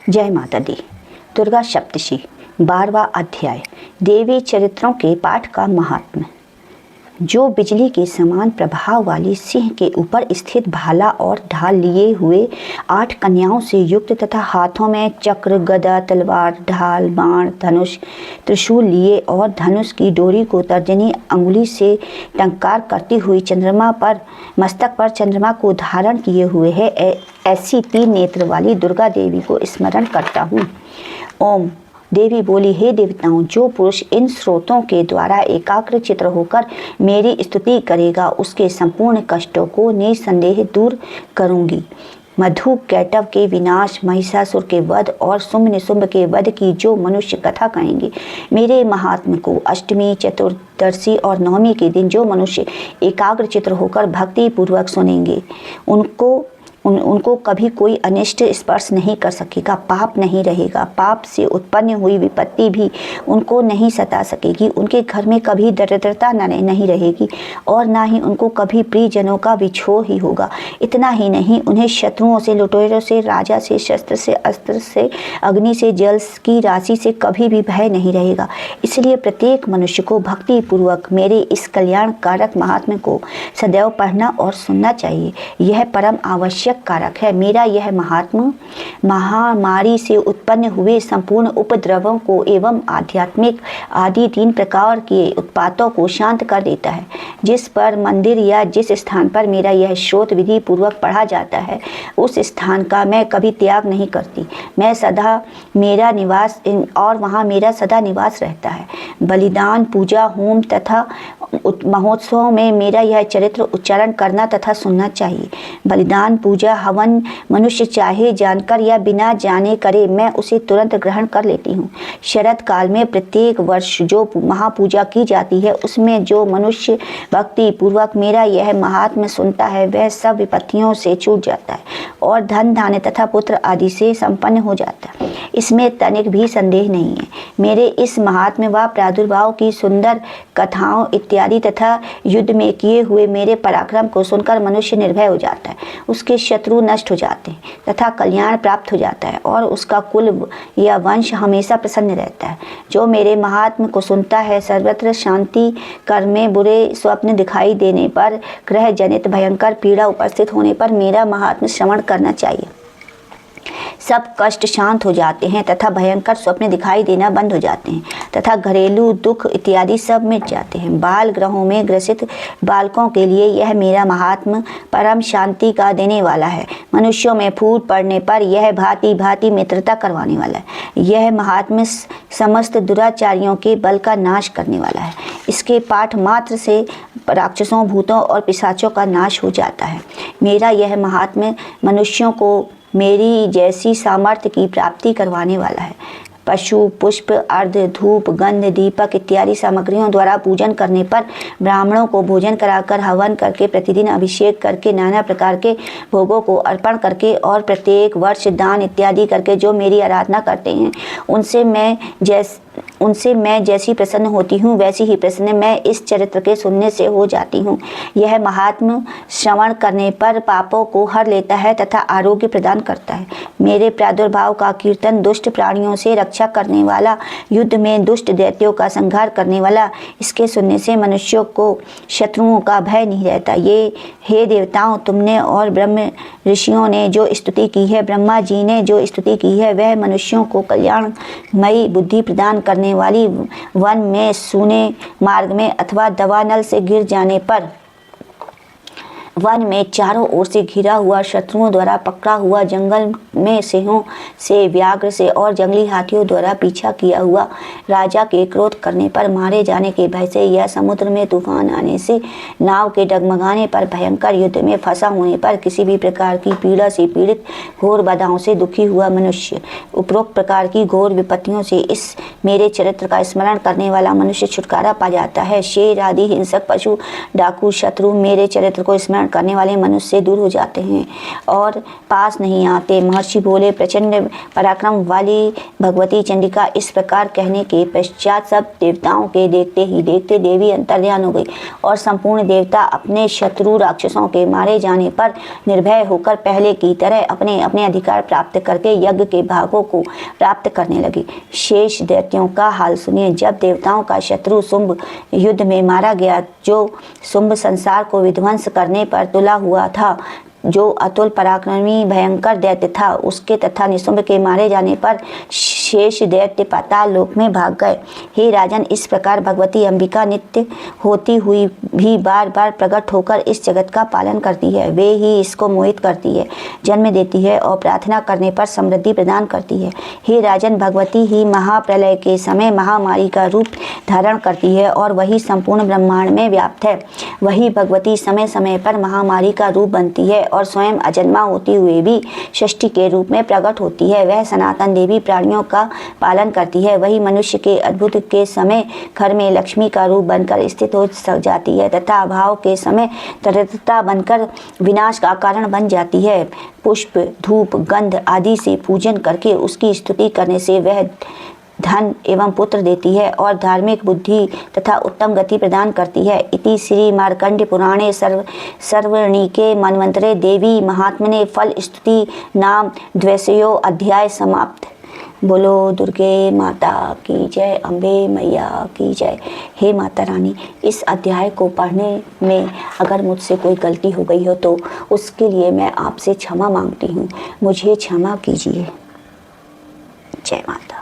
जय माता दी। दुर्गा सप्तशी 12वां अध्याय। देवी चरित्रों के पाठ का महात्म्य। जो बिजली के समान प्रभाव वाली सिंह के ऊपर स्थित भाला और ढाल लिए हुए 8 कन्याओं से युक्त तथा हाथों में चक्र, गदा, तलवार, ढाल, बाण, धनुष, त्रिशूल लिए और धनुष की डोरी को तर्जनी अंगुली से टंकार करती हुई चंद्रमा पर मस्तक पर चंद्रमा को धारण किए हुए है, ऐसी 3 नेत्र वाली दुर्गा देवी को स्मरण करता हूँ। ओम। देवी बोली, हे देवताओं, जो पुरुष इन स्रोतों के द्वारा एकाग्र चित्र होकर मेरी स्तुति करेगा उसके संपूर्ण कष्टों को निसंदेह दूर करूंगी। मधु कैटव के विनाश, महिषासुर के वध और शुंभ निशुंभ के वध की जो मनुष्य कथा कहेंगे, मेरे महात्म्य को अष्टमी, चतुर्दशी और नवमी के दिन जो मनुष्य एकाग्र चित्र होकर भक्ति पूर्वक सुनेंगे, उनको कभी कोई अनिष्ट स्पर्श नहीं कर सकेगा, पाप नहीं रहेगा। पाप से उत्पन्न हुई विपत्ति भी उनको नहीं सता सकेगी। उनके घर में कभी दरिद्रता नहीं रहेगी और ना ही उनको कभी प्रियजनों का विछोह ही होगा। इतना ही नहीं, उन्हें शत्रुओं से, लुटेरों से, राजा से, शस्त्र से, अस्त्र से, अग्नि से, जल की राशि से कभी भी भय नहीं रहेगा। इसलिए प्रत्येक मनुष्य को भक्ति पूर्वक मेरे इस कल्याण कारक महात्म्य को सदैव पढ़ना और सुनना चाहिए। यह परम आवश्यक कारक है। मेरा यह महात्मा महामारी से उत्पन्न हुए संपूर्ण उपद्रवों को एवं आध्यात्मिक आदि 3 प्रकार के उत्पातों को शांत कर देता है। जिस पर मंदिर या जिस स्थान पर मेरा यह श्रोत विधि पूर्वक पढ़ा जाता है, उस स्थान का मैं कभी त्याग नहीं करती। मैं सदा मेरा निवास और वहाँ मेरा सदा निवास रहता है। बलिदान, पूजा, होम तथा महोत्सवों में मेरा यह चरित्र उच्चारण करना तथा सुनना चाहिए। बलिदान, पूजा, हवन मनुष्य चाहे जानकर या बिना जाने करे, मैं उसे तुरंत ग्रहण कर लेती हूँ। शरद काल में प्रत्येक वर्ष जो महापूजा की जाती है, उसमें जो मनुष्य भक्ति पूर्वक मेरा यह महात्म्य सुनता है, वह सब विपत्तियों से छूट जाता है और धन, धान्य तथा पुत्र आदि से संपन्न हो जाता है। इसमें तनिक भी संदेह नहीं है। मेरे इस महात्म्य व प्रादुर्भाव की सुंदर कथाओं इत्यादि तथा युद्ध में किए हुए मेरे पराक्रम को सुनकर मनुष्य निर्भय हो जाता है, उसके शत्रु नष्ट हो जाते हैं तथा कल्याण प्राप्त हो जाता है और उसका कुल या वंश हमेशा प्रसन्न रहता है। जो मेरे महात्म्य को सुनता है, सर्वत्र शांति कर में बुरे स्वप्न दिखाई देने पर, ग्रह जनित भयंकर पीड़ा उपस्थित होने पर मेरा महात्म्य श्रवण करना चाहिए। सब कष्ट शांत हो जाते हैं तथा भयंकर स्वप्न दिखाई देना बंद हो जाते हैं तथा घरेलू दुख इत्यादि सब मिट जाते हैं। बाल ग्रहों में ग्रसित बालकों के लिए यह मेरा महात्म्य परम शांति का देने वाला है। मनुष्यों में फूट पड़ने पर यह भांति भांति मित्रता करवाने वाला है। यह महात्म्य समस्त दुराचारियों के बल का नाश करने वाला है। इसके पाठ मात्र से राक्षसों, भूतों और पिशाचों का नाश हो जाता है। मेरा यह महात्म्य मनुष्यों को मेरी जैसी सामर्थ्य की प्राप्ति करवाने वाला है। पशु, पुष्प, अर्ध, धूप, गंध, दीपक इत्यादि सामग्रियों द्वारा पूजन करने पर, ब्राह्मणों को भोजन कराकर, हवन करके, प्रतिदिन अभिषेक करके, नाना प्रकार के भोगों को अर्पण करके और प्रत्येक वर्ष दान इत्यादि करके जो मेरी आराधना करते हैं, उनसे मैं जैसी प्रसन्न होती हूँ, वैसी ही प्रसन्न मैं इस चरित्र के सुनने से हो जाती हूँ। यह महात्म्य श्रवण करने पर पापों को हर लेता है तथा आरोग्य प्रदान करता है। मेरे प्रादुर्भाव का कीर्तन, दुष्ट प्राणियों से रक्षा करने वाला, युद्ध में दुष्ट दैत्यों का संहार करने वाला, इसके सुनने से मनुष्यों को शत्रुओं का भय नहीं रहता। ये हे देवताओं, तुमने और ब्रह्म ऋषियों ने जो स्तुति की है, ब्रह्मा जी ने जो स्तुति की है, वह मनुष्यों को कल्याणमयी बुद्धि प्रदान करने वाली, वन में, सूने मार्ग में अथवा दवानल से गिर जाने पर, वन में चारों ओर से घिरा हुआ, शत्रुओं द्वारा पकड़ा हुआ, जंगल में सिंहों से, व्याघ्र से और जंगली हाथियों द्वारा पीछा किया हुआ, राजा के क्रोध करने पर, मारे जाने के भय से या समुद्र में तूफान आने से, नाव के डगमगाने पर, भयंकर युद्ध में फंसा होने पर, किसी भी प्रकार की पीड़ा से पीड़ित, घोर बाधाओं से दुखी हुआ मनुष्य, उपरोक्त प्रकार की घोर विपत्तियों से इस मेरे चरित्र का स्मरण करने वाला मनुष्य छुटकारा पा जाता है। शेर आदि हिंसक पशु, डाकू, शत्रु मेरे चरित्र को स्मरण धारण करने वाले मनुष्य दूर हो जाते हैं और पास नहीं आते। महर्षि बोले, प्रचंड पराक्रम वाली भगवती चंडिका इस प्रकार कहने के पश्चात सब देवताओं के देखते ही देखते देवी अंतर्ध्यान हो गई और संपूर्ण देवता अपने शत्रु राक्षसों के मारे जाने पर निर्भय होकर पहले की तरह अपने अपने अधिकार प्राप्त करके यज्ञ के भागों को प्राप्त करने लगे। शेष दैत्यों का हाल सुनिए। जब देवताओं का शत्रु शुंभ युद्ध में मारा गया, जो शुंभ संसार को विध्वंस करने पर तुला हुआ था, जो अतुल पराक्रमी भयंकर दैत्य था, उसके तथा निशुंभ के मारे जाने पर शेष दैत्य पाताल लोक में भाग गए। हे राजन, इस प्रकार भगवती अंबिका नित्य होती हुई भी बार बार प्रकट होकर इस जगत का पालन करती है। वे ही इसको मोहित करती है, जन्म देती है और प्रार्थना करने पर समृद्धि प्रदान करती है। हे राजन, भगवती ही महाप्रलय के समय महामारी का रूप धारण करती है और वही संपूर्ण ब्रह्मांड में व्याप्त है। वही भगवती समय समय पर महामारी का रूप बनती है और स्वयं अजन्मा होती हुए भी षष्ठी के रूप में प्रकट होती है। वह सनातन देवी प्राणियों का पालन करती है। वही मनुष्य के अद्भुत के समय घर में लक्ष्मी का रूप बनकर स्थित हो जाती है तथा अभाव के समय तरलता बनकर विनाश का कारण बन जाती है। पुष्प, धूप, गंध आदि से पूजन करके उसकी स्तुति करने से वह धन एवं पुत्र देती है और धार्मिक बुद्धि तथा उत्तम गति प्रदान करती है। इति श्री मार्कंड पुराणे सर्वणिके मन्वंतरे देवी महात्मने फल स्तुति नाम 200 अध्याय समाप्त। बोलो दुर्गे माता की जय, अम्बे मैया की जय। हे माता रानी, इस अध्याय को पढ़ने में अगर मुझसे कोई गलती हो गई हो तो उसके लिए मैं आपसे क्षमा मांगती हूँ। मुझे क्षमा कीजिए। जय माता।